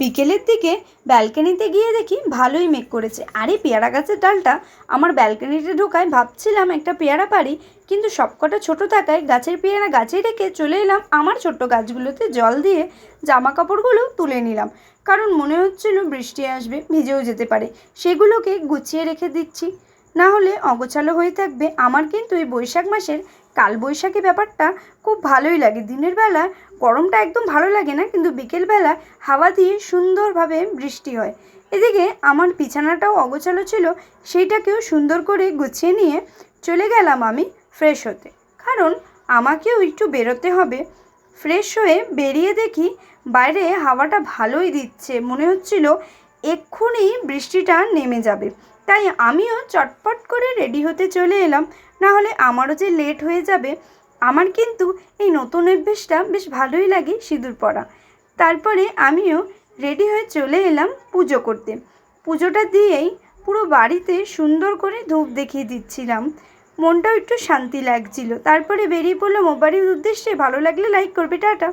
বিকেলের দিকে ব্যালকনিতে গিয়ে দেখি ভালোই মেঘ করেছে। আর এই পেয়ারা গাছের ডালটা আমার ব্যালকনিতে ঢোকায় ভাবছিলাম একটা পেয়ারা পারি, কিন্তু সবকটা ছোট থাকায় গাছের পেয়ারা গাছেই রেখে চলে এলাম আমার ছোট্ট গাছগুলোতে জল দিয়ে জামা কাপড়গুলো তুলে নিলাম, কারণ মনে হচ্ছিল বৃষ্টি আসবে, ভিজেও যেতে পারে। সেগুলোকে গুছিয়ে রেখে দিচ্ছি, না হলে অগোছালো হয়ে থাকবে। আমার কিন্তু এই বৈশাখ মাসের কালবৈশাখী ব্যাপারটা খুব ভালোই লাগে। দিনের বেলা গরমটা একদম ভালো লাগে না, কিন্তু বিকেলবেলা হাওয়া দিয়ে সুন্দরভাবে বৃষ্টি হয়। এদিকে আমার বিছানাটাও অগোছালো ছিল, সেইটাকেও সুন্দর করে গুছিয়ে নিয়ে চলে গেলাম আমি ফ্রেশ হতে, কারণ আমাকেও একটু বেরোতে হবে। ফ্রেশ হয়ে বেরিয়ে দেখি বাইরে হাওয়াটা ভালোই দিচ্ছে, মনে হচ্ছিল এক্ষুনি বৃষ্টিটা নেমে যাবে। তাই আমিও চটপট করে রেডি হতে চলে এলাম, না হলে আমারও যে লেট হয়ে যাবে। আমার কিন্তু এই নতুন অভ্যেসটা বেশ ভালোই লাগে, সিঁদুর পরা। তারপরে আমিও রেডি হয়ে চলে এলাম পুজো করতে। পুজোটা দিয়েই পুরো বাড়িতে সুন্দর করে ধূপ দেখিয়ে দিচ্ছিলাম, মনটাও একটু শান্তি লাগছিল। তারপরে বেরিয়ে পড়লাম ও বাড়ির উদ্দেশ্যে। ভালো লাগলে লাইক করবে, টাটা।